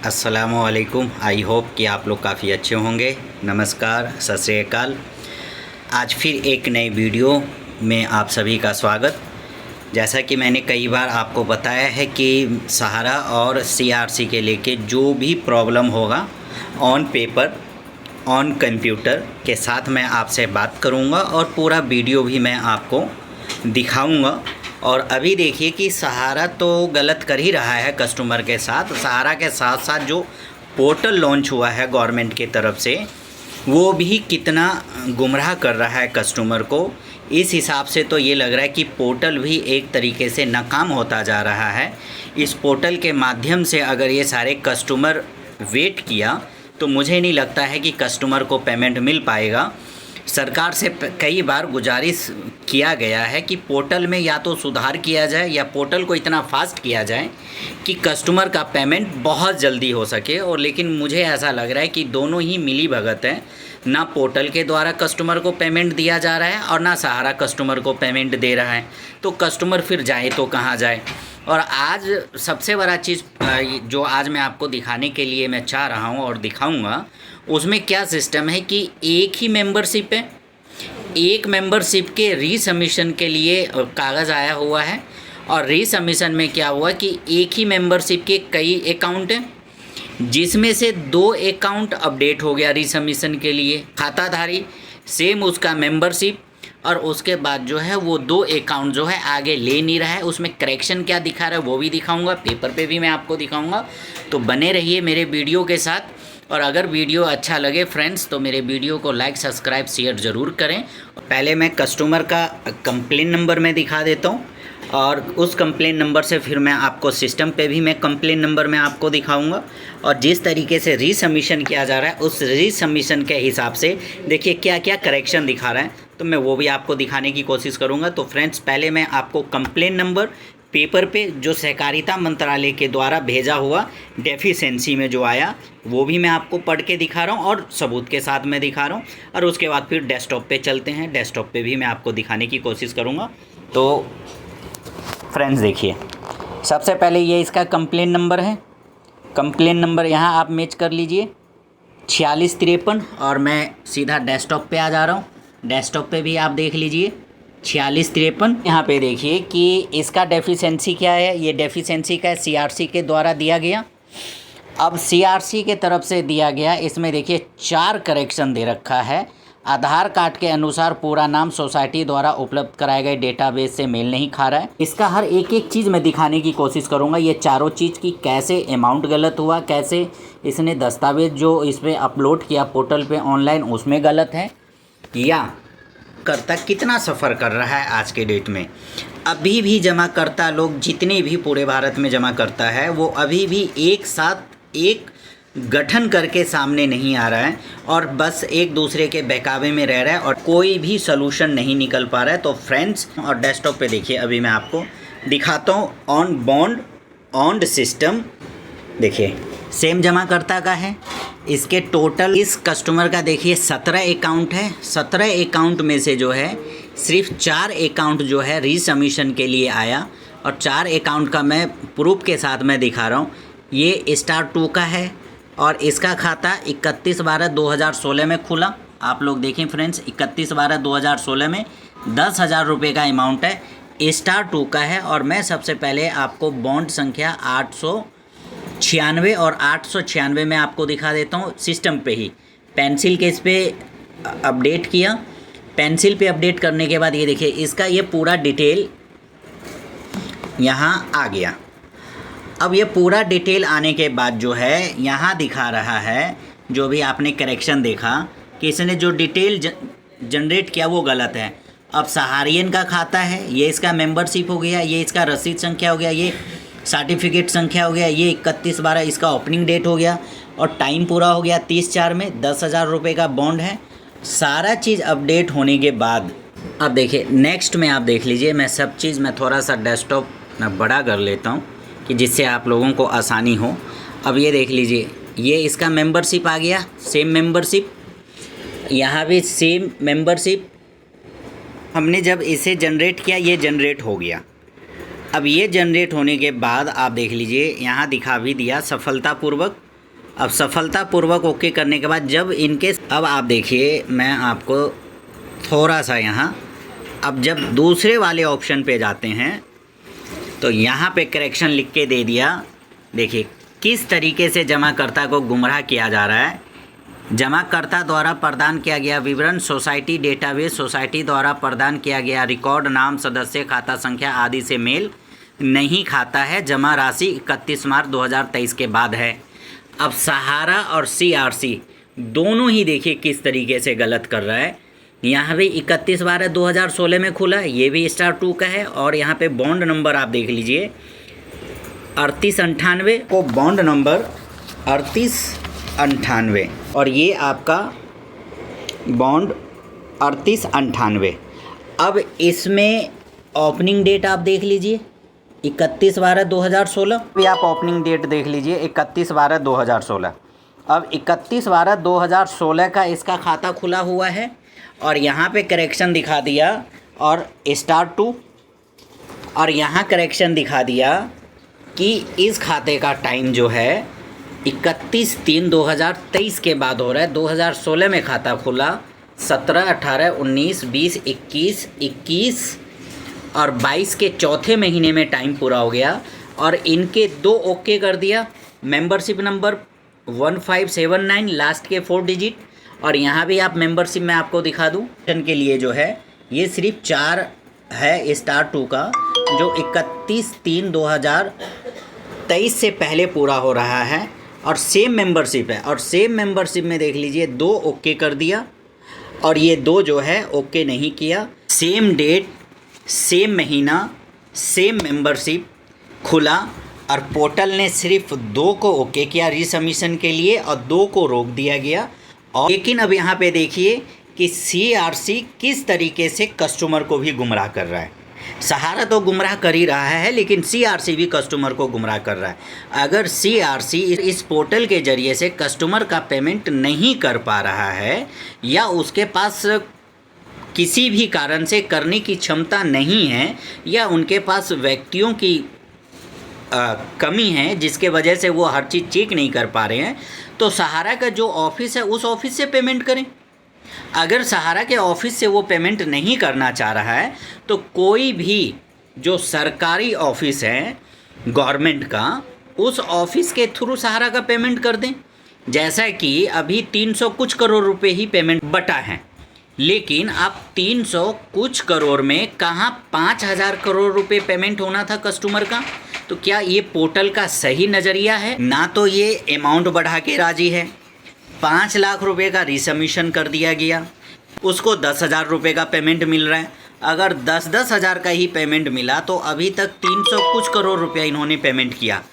अस्सलामुअलैकुम। I hope कि आप लोग काफ़ी अच्छे होंगे। नमस्कार, सत श्री अकाल। आज फिर एक नई वीडियो में आप सभी का स्वागत। जैसा कि मैंने कई बार आपको बताया है कि सहारा और सीआरसी के लेके जो भी प्रॉब्लम होगा ऑन पेपर ऑन कंप्यूटर के साथ मैं आपसे बात करूंगा और पूरा वीडियो भी मैं आपको दिखाऊंगा। और अभी देखिए कि सहारा तो गलत कर ही रहा है कस्टमर के साथ। सहारा के साथ साथ जो पोर्टल लॉन्च हुआ है गवर्नमेंट की तरफ से वो भी कितना गुमराह कर रहा है कस्टमर को। इस हिसाब से तो ये लग रहा है कि पोर्टल भी एक तरीके से नाकाम होता जा रहा है। इस पोर्टल के माध्यम से अगर ये सारे कस्टमर वेट किया तो मुझे नहीं लगता है कि कस्टमर को पेमेंट मिल पाएगा। सरकार से कई बार गुजारिश किया गया है कि पोर्टल में या तो सुधार किया जाए या पोर्टल को इतना फास्ट किया जाए कि कस्टमर का पेमेंट बहुत जल्दी हो सके। और लेकिन मुझे ऐसा लग रहा है कि दोनों ही मिली भगत है। ना पोर्टल के द्वारा कस्टमर को पेमेंट दिया जा रहा है और ना सहारा कस्टमर को पेमेंट दे रहा है। तो कस्टमर फिर जाए तो कहाँ जाए। और आज सबसे बड़ा चीज़ जो आज मैं आपको दिखाने के लिए मैं चाह रहा हूँ और दिखाऊंगा, उसमें क्या सिस्टम है कि एक ही मेंबरशिप है। एक मेंबरशिप के रीसबमिशन के लिए कागज़ आया हुआ है और रीसबमिशन में क्या हुआ कि एक ही मेंबरशिप के कई अकाउंट हैं, जिसमें से 2 अकाउंट अपडेट हो गया रीसबमिशन के लिए। खाताधारी सेम उसका मेंबरशिप और उसके बाद जो है वो 2 अकाउंट जो है आगे ले नहीं रहा है। उसमें करेक्शन क्या दिखा रहा है वो भी दिखाऊंगा, पेपर पे भी मैं आपको दिखाऊंगा। तो बने रहिए मेरे वीडियो के साथ। और अगर वीडियो अच्छा लगे फ्रेंड्स तो मेरे वीडियो को लाइक सब्सक्राइब शेयर ज़रूर करें। पहले मैं कस्टमर का कंप्लेन नंबर में दिखा देता हूँ और उस कंप्लेन नंबर से फिर मैं आपको सिस्टम पे भी मैं कंप्लेन नंबर में आपको दिखाऊंगा। और जिस तरीके से रीसबमिशन किया जा रहा है उस रीसबमिशन के हिसाब से देखिए क्या क्या करेक्शन दिखा रहा है, तो मैं वो भी आपको दिखाने की कोशिश करूँगा। तो फ्रेंड्स पहले मैं आपको कंप्लेन नंबर पेपर पे जो सहकारिता मंत्रालय के द्वारा भेजा हुआ डेफिशिएंसी में जो आया वो भी मैं आपको पढ़ के दिखा रहा हूँ और सबूत के साथ मैं दिखा रहा हूँ। और उसके बाद फिर डेस्कटॉप पे चलते हैं। डेस्कटॉप पे भी मैं आपको दिखाने की कोशिश करूँगा। तो फ्रेंड्स देखिए, सबसे पहले ये इसका कंप्लेन नंबर है। कंप्लेन नंबर यहाँ आप मैच कर लीजिए 4653 और मैं सीधा डेस्कटॉप पे आ जा रहा हूँ। डेस्कटॉप पे भी आप देख लीजिए 4653। यहाँ पे देखिए कि इसका डेफिशिएंसी क्या है। ये डेफिशिएंसी का सीआरसी के द्वारा दिया गया। अब सीआरसी के तरफ से दिया गया, इसमें देखिए 4 करेक्शन दे रखा है। आधार कार्ड के अनुसार पूरा नाम सोसाइटी द्वारा उपलब्ध कराए गए डेटाबेस से मेल नहीं खा रहा है। इसका हर एक एक चीज़ मैं दिखाने की कोशिश करूंगा, ये चारों चीज़ की कैसे अमाउंट गलत हुआ, कैसे इसने दस्तावेज जो इस पर अपलोड किया पोर्टल पे ऑनलाइन उसमें गलत है, या करता कितना सफ़र कर रहा है आज के डेट में। अभी भी जमा करता लोग जितने भी पूरे भारत में जमा करता है वो अभी भी एक साथ एक गठन करके सामने नहीं आ रहा है और बस एक दूसरे के बहकावे में रह रहा है और कोई भी सलूशन नहीं निकल पा रहा है। तो फ्रेंड्स और डेस्कटॉप पे देखिए, अभी मैं आपको दिखाता हूँ ऑन बॉन्ड ऑन सिस्टम। देखिए सेम जमाकर्ता का है। इसके टोटल इस कस्टमर का देखिए 17 अकाउंट है। 17 अकाउंट में से जो है सिर्फ 4 अकाउंट जो है रीसबमिशन के लिए आया और 4 अकाउंट का मैं प्रूफ के साथ मैं दिखा रहा हूँ। ये स्टार 2 का है और इसका खाता 31/12/2016 में खुला। आप लोग देखें फ्रेंड्स, 31/12/2016 में 10,000 रुपये का अमाउंट है। स्टार 2 का है। और मैं सबसे पहले आपको बॉन्ड संख्या 896 और 896 में आपको दिखा देता हूँ। सिस्टम पे ही पेंसिल के इस पर अपडेट किया। पेंसिल पे अपडेट करने के बाद ये देखिए इसका ये पूरा डिटेल यहाँ आ गया। अब ये पूरा डिटेल आने के बाद जो है यहाँ दिखा रहा है, जो भी आपने करेक्शन देखा कि इसने जो डिटेल जनरेट किया वो गलत है। अब सहारियन का खाता है, ये इसका मेंबरशिप हो गया, ये इसका रसीद संख्या हो गया, ये सर्टिफिकेट संख्या हो गया, ये 31/12 इसका ओपनिंग डेट हो गया और टाइम पूरा हो गया 30/4 में। 10,000 रुपये का बॉन्ड है। सारा चीज़ अपडेट होने के बाद अब देखिए नेक्स्ट में आप देख लीजिए। मैं सब चीज़ मैं थोड़ा सा डेस्कटॉप मैं बड़ा कर लेता हूँ कि जिससे आप लोगों को आसानी हो। अब ये देख लीजिए, ये इसका मेंबरशिप आ गया, सेम मेंबरशिप, यहाँ भी सेम मेंबरशिप। हमने जब इसे जनरेट किया ये जनरेट हो गया। अब ये जनरेट होने के बाद आप देख लीजिए यहाँ दिखा भी दिया सफलतापूर्वक अब सफलतापूर्वक ओके करने के बाद जब इनके, अब आप देखिए मैं आपको थोड़ा सा यहाँ, अब जब दूसरे वाले ऑप्शन पे जाते हैं तो यहाँ पे करेक्शन लिख के दे दिया। देखिए किस तरीके से जमाकर्ता को गुमराह किया जा रहा है। जमाकर्ता द्वारा प्रदान किया गया विवरण सोसाइटी डेटाबेस, सोसाइटी द्वारा प्रदान किया गया रिकॉर्ड नाम, सदस्य, खाता संख्या आदि से मेल नहीं खाता है। जमा राशि 31 मार्च 2023 के बाद है। अब सहारा और CRC दोनों ही देखिए किस तरीके से गलत कर रहा है। यहाँ भी 31/12/2016 में खुला है, ये भी स्टार 2 का है। और यहाँ पे बॉन्ड नंबर आप देख लीजिए 3898 को, बॉन्ड नंबर 3898 और ये आपका बॉन्ड 3898। अब इसमें ओपनिंग डेट आप देख लीजिए 31/12/2016, भी आप ओपनिंग डेट देख लीजिए 31/12/2016। अब 31/12/2016 का इसका खाता खुला हुआ है और यहाँ पे करेक्शन दिखा दिया और स्टार 2, और यहाँ करेक्शन दिखा दिया कि इस खाते का टाइम जो है 31/3/2023 के बाद हो रहा है। 2016 में खाता खुला, 17, 18, 19, 20, 21 और 22 के चौथे महीने में टाइम पूरा हो गया और इनके 2 ओके कर दिया। मेंबरशिप नंबर 1579 लास्ट के 4 डिजिट, और यहाँ भी आप मेंबरशिप में आपको दिखा दूँ के लिए जो है ये सिर्फ 4 है स्टार 2 का, जो 31/3/2023 से पहले पूरा हो रहा है और सेम मेंबरशिप है। और सेम मेंबरशिप में देख लीजिए 2 ओके कर दिया और ये 2 जो है ओके नहीं किया। सेम डेट, सेम महीना, सेम मेंबरशिप खुला और पोर्टल ने सिर्फ 2 को ओके किया रीसबमिशन के लिए और 2 को रोक दिया गया। और लेकिन अब यहाँ पे देखिए कि CRC किस तरीके से कस्टमर को भी गुमराह कर रहा है। सहारा तो गुमराह कर ही रहा है, लेकिन CRC भी कस्टमर को गुमराह कर रहा है। अगर CRC इस पोर्टल के ज़रिए से कस्टमर का पेमेंट नहीं कर पा रहा है या उसके पास किसी भी कारण से करने की क्षमता नहीं है या उनके पास व्यक्तियों की कमी है जिसके वजह से वो हर चीज़ चेक नहीं कर पा रहे हैं, तो सहारा का जो ऑफिस है उस ऑफिस से पेमेंट करें। अगर सहारा के ऑफिस से वो पेमेंट नहीं करना चाह रहा है तो कोई भी जो सरकारी ऑफिस है गवर्नमेंट का, उस ऑफिस के थ्रू सहारा का पेमेंट कर दें। जैसा कि अभी 300 कुछ करोड़ रुपए ही पेमेंट बटा है, लेकिन अब 300 कुछ करोड़ में कहाँ 5000 करोड़ रुपए पेमेंट होना था कस्टमर का। तो क्या ये पोर्टल का सही नज़रिया है? ना तो ये अमाउंट बढ़ा के राजी है। 5 लाख रुपए का रिसबमिशन कर दिया गया, उसको 10,000 रुपये का पेमेंट मिल रहा है। अगर 10-10 हज़ार का ही पेमेंट मिला तो अभी तक 300 कुछ करोड़ रुपया इन्होंने पेमेंट किया।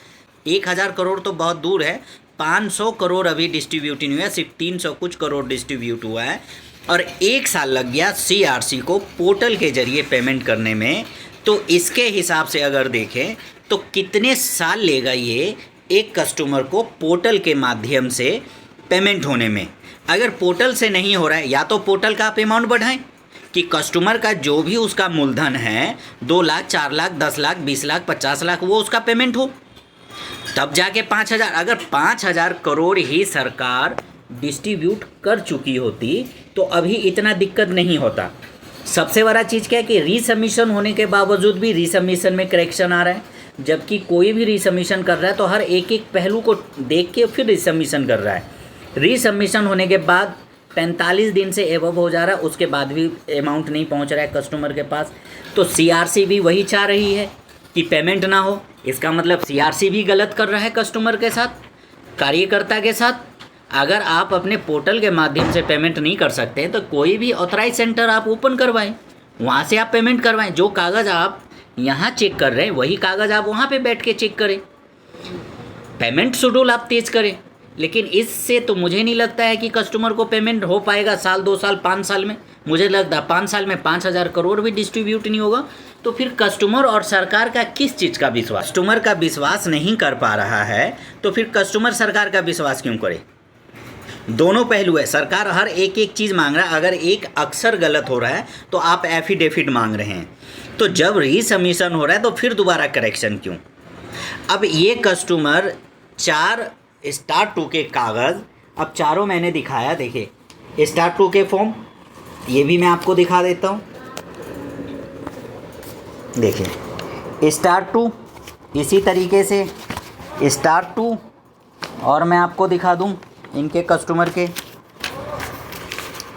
1000 करोड़ तो बहुत दूर है, 500 करोड़ अभी डिस्ट्रीब्यूट नहीं हुआ, सिर्फ 300 कुछ करोड़ डिस्ट्रीब्यूट हुआ है और 1 साल लग गया CRC को पोर्टल के ज़रिए पेमेंट करने में। तो इसके हिसाब से अगर देखें तो कितने साल लेगा ये एक कस्टमर को पोर्टल के माध्यम से पेमेंट होने में। अगर पोर्टल से नहीं हो रहा है, या तो पोर्टल का आप अमाउंट बढ़ाएं कि कस्टमर का जो भी उसका मूलधन है 2 लाख, 4 लाख, 10 लाख, 20 लाख, 50 लाख वो उसका पेमेंट हो, तब जाके 5000। अगर 5000 करोड़ ही सरकार डिस्ट्रीब्यूट कर चुकी होती तो अभी इतना दिक्कत नहीं होता। सबसे बड़ा चीज़ क्या है कि रीसबमिशन होने के बावजूद भी रीसबमिशन में करेक्शन आ रहा है, जबकि कोई भी रीसबमिशन कर रहा है तो हर एक एक पहलू को देख के फिर रीसबमिशन कर रहा है। रीसबमिशन होने के बाद 45 दिन से एबव हो जा रहा है, उसके बाद भी अमाउंट नहीं पहुंच रहा है कस्टमर के पास। तो CRC भी वही चाह रही है कि पेमेंट ना हो। इसका मतलब CRC भी गलत कर रहा है कस्टमर के साथ, कार्यकर्ता के साथ। अगर आप अपने पोर्टल के माध्यम से पेमेंट नहीं कर सकते तो कोई भी ऑथराइज सेंटर आप ओपन करवाएं, वहाँ से आप पेमेंट करवाएं। जो कागज़ आप यहाँ चेक कर रहे हैं वही कागज़ आप वहाँ पे बैठ के चेक करें, पेमेंट शेड्यूल आप तेज़ करें। लेकिन इससे तो मुझे नहीं लगता है कि कस्टमर को पेमेंट हो पाएगा साल, 2 साल, 5 साल में। मुझे लगता है 5 साल में 5000 करोड़ भी डिस्ट्रीब्यूट नहीं होगा। तो फिर कस्टमर और सरकार का किस चीज़ का विश्वास? कस्टमर का विश्वास नहीं कर पा रहा है तो फिर कस्टमर सरकार का विश्वास क्यों करे? दोनों पहलू है। सरकार हर एक एक चीज़ मांग रहा है, अगर एक अक्षर गलत हो रहा है तो आप एफिडेविट मांग रहे हैं। तो जब रीसबमिशन हो रहा है तो फिर दोबारा करेक्शन क्यों? अब ये कस्टमर 4 स्टार 2 के कागज़ अब चारों मैंने दिखाया। देखिए स्टार 2 के फॉर्म, ये भी मैं आपको दिखा देता हूँ। देखिए स्टार 2 इसी तरीके से, स्टार 2 और मैं आपको दिखा दूँ इनके कस्टमर के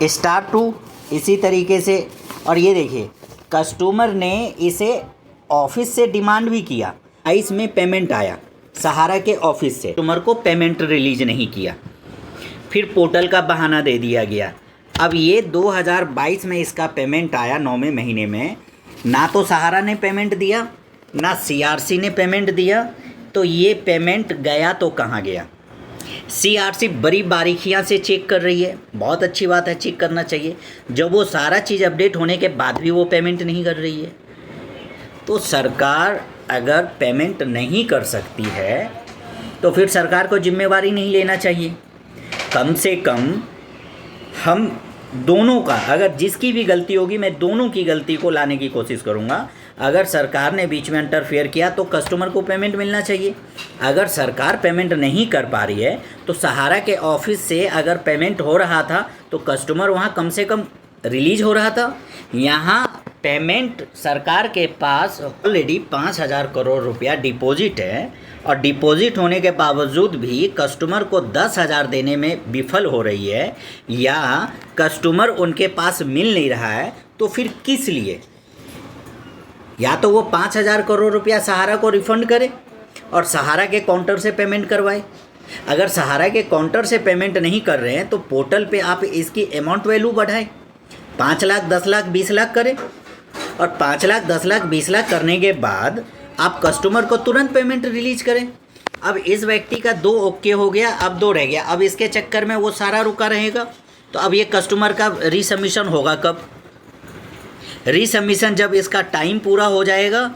स्टार 2 इसी तरीके से। और ये देखिए कस्टमर ने इसे ऑफिस से डिमांड भी किया, इसमें पेमेंट आया सहारा के ऑफिस से, कस्टमर को पेमेंट रिलीज नहीं किया, फिर पोर्टल का बहाना दे दिया गया। अब ये 2022 में इसका पेमेंट आया 9वें महीने में, ना तो सहारा ने पेमेंट दिया ना सीआरसी ने पेमेंट दिया, तो ये पेमेंट गया तो कहाँ गया। सीआरसी बड़ी बारीकियां से चेक कर रही है, बहुत अच्छी बात है, चेक करना चाहिए। जब वो सारा चीज़ अपडेट होने के बाद भी वो पेमेंट नहीं कर रही है, तो सरकार अगर पेमेंट नहीं कर सकती है तो फिर सरकार को जिम्मेवारी नहीं लेना चाहिए। कम से कम हम दोनों का, अगर जिसकी भी गलती होगी मैं दोनों की गलती को लाने की कोशिश करूँगा। अगर सरकार ने बीच में इंटरफेयर किया तो कस्टमर को पेमेंट मिलना चाहिए। अगर सरकार पेमेंट नहीं कर पा रही है तो सहारा के ऑफिस से अगर पेमेंट हो रहा था तो कस्टमर वहाँ कम से कम रिलीज हो रहा था। यहाँ पेमेंट सरकार के पास ऑलरेडी 5,000 करोड़ रुपया डिपॉजिट है, और डिपॉजिट होने के बावजूद भी कस्टमर को 10,000 देने में विफल हो रही है, या कस्टमर उनके पास मिल नहीं रहा है। तो फिर किस लिए? या तो वो 5,000 करोड़ रुपया सहारा को रिफंड करे और सहारा के काउंटर से पेमेंट करवाए। अगर सहारा के काउंटर से पेमेंट नहीं कर रहे हैं तो पोर्टल पे आप इसकी अमाउंट वैल्यू बढ़ाएं, 5 लाख 10 लाख 20 लाख करें, और 5 लाख 10 लाख 20 लाख करने के बाद आप कस्टमर को तुरंत पेमेंट रिलीज करें। अब इस व्यक्ति का 2 ओके हो गया, अब 2 रह गया, अब इसके चक्कर में वो सारा रुका रहेगा। तो अब ये कस्टमर का रीसबमिशन होगा कब? रीसबमिशन जब इसका टाइम पूरा हो जाएगा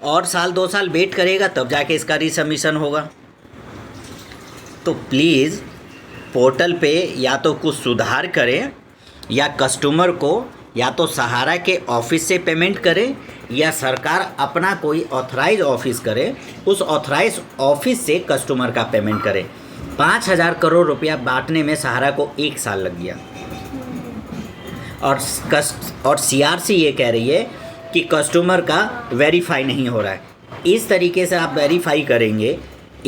और साल 2 साल वेट करेगा तब जाके इसका रीसबमिशन होगा। तो प्लीज़ पोर्टल पे या तो कुछ सुधार करें, या कस्टमर को या तो सहारा के ऑफिस से पेमेंट करे, या सरकार अपना कोई ऑथराइज ऑफिस करे, उस ऑथराइज ऑफिस से कस्टमर का पेमेंट करे। 5,000 करोड़ रुपया बांटने में सहारा को 1 साल लग गया, और सीआरसी ये कह रही है कि कस्टमर का वेरीफाई नहीं हो रहा है। इस तरीके से आप वेरीफाई करेंगे,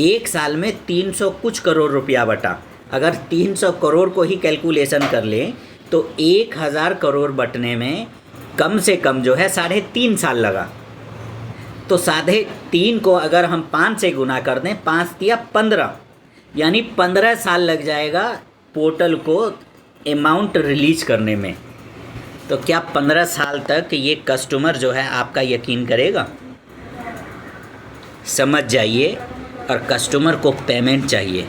1 साल में 300 कुछ करोड़ रुपया बटा। अगर 300 करोड़ को ही कैलकुलेशन कर लें तो 1,000 करोड़ बटने में कम से कम जो है 3.5 साल लगा। तो 3.5 को अगर हम 5 से गुना कर दें, 5 या 15, यानी 15 साल लग जाएगा पोर्टल को अमाउंट रिलीज करने में। तो क्या 15 साल तक ये कस्टमर जो है आपका यकीन करेगा? समझ जाइए। और कस्टमर को पेमेंट चाहिए।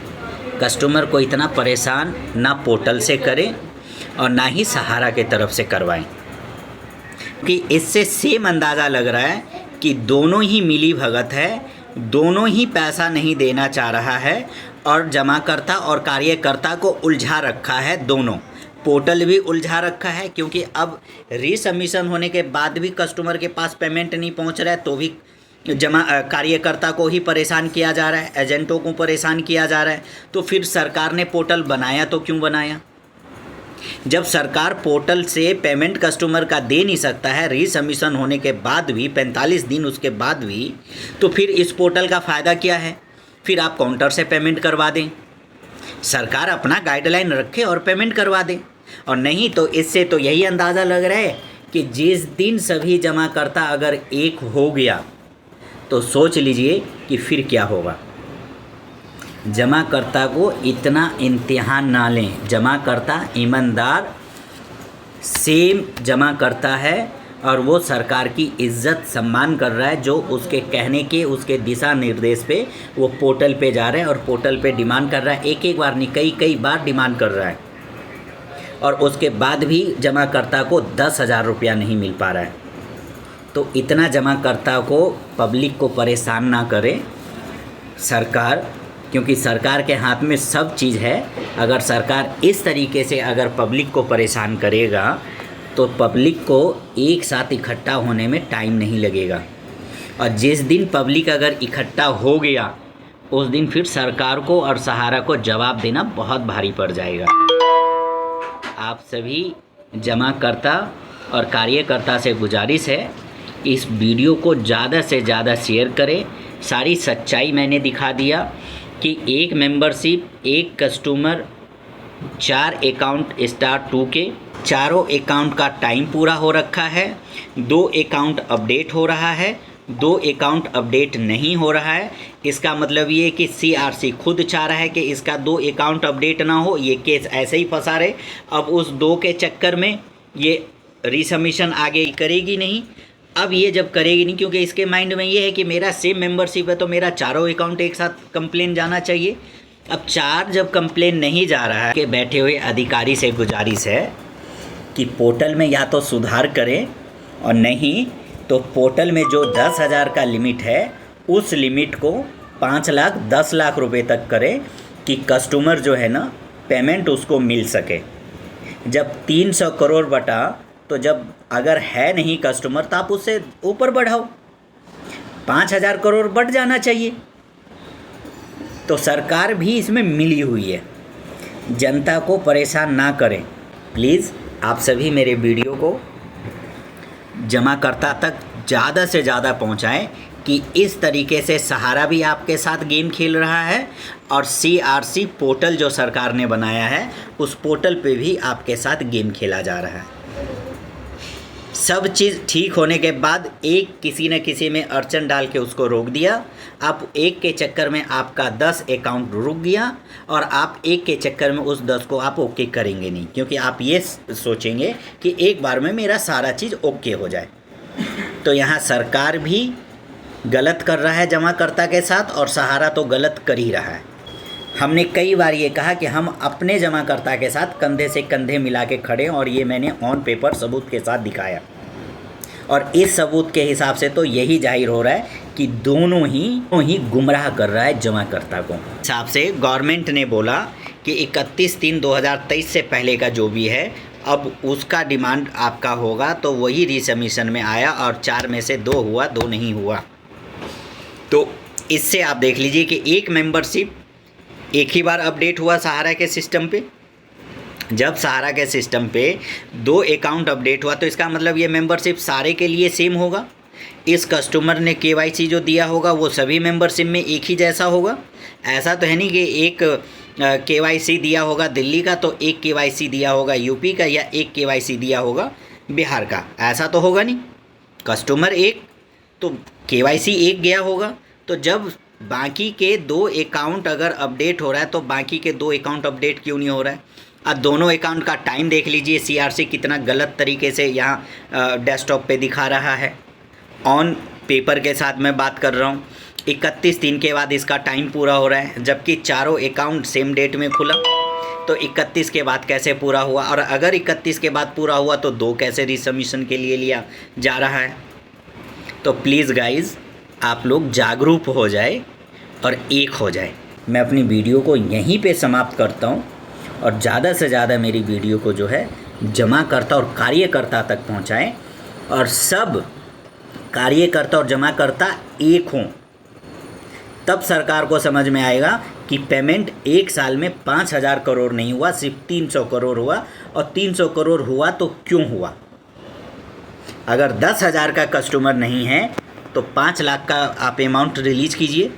कस्टमर को इतना परेशान ना पोर्टल से करें और ना ही सहारा के तरफ से करवाएं, कि इससे सेम अंदाज़ा लग रहा है कि दोनों ही मिली भगत है, दोनों ही पैसा नहीं देना चाह रहा है, और जमाकर्ता और कार्यकर्ता को उलझा रखा है। दोनों पोर्टल भी उलझा रखा है, क्योंकि अब रीसबमिशन होने के बाद भी कस्टमर के पास पेमेंट नहीं पहुंच रहा है, तो भी कार्यकर्ता को ही परेशान किया जा रहा है, एजेंटों को परेशान किया जा रहा है। तो फिर सरकार ने पोर्टल बनाया तो क्यों बनाया? जब सरकार पोर्टल से पेमेंट कस्टमर का दे नहीं सकता है रीसबमिशन होने के बाद भी, 45 दिन उसके बाद भी, तो फिर इस पोर्टल का फ़ायदा क्या है? फिर आप काउंटर से पेमेंट करवा दें, सरकार अपना गाइडलाइन रखे और पेमेंट करवा दें। और नहीं तो इससे तो यही अंदाज़ा लग रहा है कि जिस दिन सभी जमाकर्ता अगर एक हो गया तो सोच लीजिए कि फिर क्या होगा। जमाकर्ता को इतना इम्तिहान ना लें। जमाकर्ता ईमानदार सेम जमा करता है और वो सरकार की इज़्ज़त सम्मान कर रहा है, जो उसके कहने के, उसके दिशा निर्देश पे वो पोर्टल पे जा रहे हैं और पोर्टल पे डिमांड कर रहा है। एक बार नहीं, कई बार डिमांड कर रहा है, और उसके बाद भी जमाकर्ता को 10,000 रुपया नहीं मिल पा रहा है। तो इतना जमाकर्ता को, पब्लिक को परेशान ना करे सरकार, क्योंकि सरकार के हाथ में सब चीज़ है। अगर सरकार इस तरीके से अगर पब्लिक को परेशान करेगा तो पब्लिक को एक साथ इकट्ठा होने में टाइम नहीं लगेगा, और जिस दिन पब्लिक अगर इकट्ठा हो गया उस दिन फिर सरकार को और सहारा को जवाब देना बहुत भारी पड़ जाएगा। आप सभी जमाकर्ता और कार्यकर्ता से गुजारिश है, इस वीडियो को ज़्यादा से ज़्यादा शेयर करें। सारी सच्चाई मैंने दिखा दिया कि एक मेंबरशिप, एक कस्टमर, 4 अकाउंट स्टार 2 के, चारों अकाउंट का टाइम पूरा हो रखा है, 2 अकाउंट अपडेट हो रहा है, 2 अकाउंट अपडेट नहीं हो रहा है। इसका मतलब ये कि CRC खुद चाह रहा है कि इसका 2 अकाउंट अपडेट ना हो, ये केस ऐसे ही फंसा रहे। अब उस 2 के चक्कर में ये रिसबमिशन आगे करेगी नहीं। अब ये जब करेगी नहीं, क्योंकि इसके माइंड में ये है कि मेरा सेम मेंबरशिप है तो मेरा चारों अकाउंट एक साथ कंप्लेन जाना चाहिए। अब 4 जब कंप्लेन नहीं जा रहा है, कि बैठे हुए अधिकारी से गुजारिश है कि पोर्टल में या तो सुधार करें, और नहीं तो पोर्टल में जो 10,000 का लिमिट है उस लिमिट को 5 लाख 10 लाख रुपए तक करें कि कस्टमर जो है ना पेमेंट उसको मिल सके। जब 300 करोड़ बटा, तो जब अगर है नहीं कस्टमर तो आप उससे ऊपर बढ़ाओ, 5,000 करोड़ बढ़ जाना चाहिए। तो सरकार भी इसमें मिली हुई है, जनता को परेशान ना करें। प्लीज़ आप सभी मेरे वीडियो को जमाकर्ता तक ज़्यादा से ज़्यादा पहुंचाएं कि इस तरीके से सहारा भी आपके साथ गेम खेल रहा है, और CRC पोर्टल जो सरकार ने बनाया है उस पोर्टल पे भी आपके साथ गेम खेला जा रहा है। सब चीज़ ठीक होने के बाद एक किसी न किसी में अड़चन डाल के उसको रोक दिया। आप एक के चक्कर में आपका 10 अकाउंट रुक गया, और आप एक के चक्कर में उस 10 को आप ओके करेंगे नहीं, क्योंकि आप ये सोचेंगे कि एक बार में मेरा सारा चीज़ ओके हो जाए। तो यहाँ सरकार भी गलत कर रहा है जमाकर्ता के साथ, और सहारा तो गलत कर ही रहा है। हमने कई बार ये कहा कि हम अपने जमाकर्ता के साथ कंधे से कंधे मिला के खड़े, और ये मैंने ऑन पेपर सबूत के साथ दिखाया। और इस सबूत के हिसाब से तो यही जाहिर हो रहा है कि दोनों ही गुमराह कर रहा है जमाकर्ता को। हिसाब से गवर्नमेंट ने बोला कि 31/3/2023 से पहले का जो भी है अब उसका डिमांड आपका होगा, तो वही रिसबमिशन में आया, और 4 में से 2 हुआ, 2 नहीं हुआ। तो इससे आप देख लीजिए कि एक मेंबरशिप एक ही बार अपडेट हुआ सहारा के सिस्टम पे। जब सहारा के सिस्टम पे 2 अकाउंट अपडेट हुआ, तो इसका मतलब ये मेंबरशिप सारे के लिए सेम होगा। इस कस्टमर ने KYC जो दिया होगा वो सभी मेंबरशिप में एक ही जैसा होगा। ऐसा तो है नहीं कि एक KYC दिया होगा दिल्ली का तो एक KYC दिया होगा यूपी का, या एक KYC दिया होगा बिहार का। ऐसा तो होगा नहीं। कस्टमर एक तो KYC एक गया होगा। तो जब बाकी के 2 अकाउंट अगर अपडेट हो रहा है, तो बाकी के 2 अकाउंट अपडेट क्यों नहीं हो रहा है? अब दोनों अकाउंट का टाइम देख लीजिए, CRC कितना गलत तरीके से यहाँ डेस्कटॉप पे दिखा रहा है। ऑन पेपर के साथ मैं बात कर रहा हूँ, 31 दिन के बाद इसका टाइम पूरा हो रहा है, जबकि चारों अकाउंट सेम डेट में खुला। तो 31 के बाद कैसे पूरा हुआ? और अगर 31 के बाद पूरा हुआ तो 2 कैसे रिसबमिशन के लिए लिया जा रहा है? तो प्लीज़ गाइज़, आप लोग जागरूक हो जाए और एक हो जाए। मैं अपनी वीडियो को यहीं पे समाप्त करता हूँ, और ज़्यादा से ज़्यादा मेरी वीडियो को जो है जमाकर्ता और कार्यकर्ता तक पहुँचाएँ, और सब कार्यकर्ता और जमाकर्ता एक हों। तब सरकार को समझ में आएगा कि पेमेंट एक साल में 5,000 करोड़ नहीं हुआ, सिर्फ 300 करोड़ हुआ। और 300 करोड़ हुआ तो क्यों हुआ? अगर 10,000 का कस्टमर नहीं है तो 5 लाख का आप अमाउंट रिलीज़ कीजिए।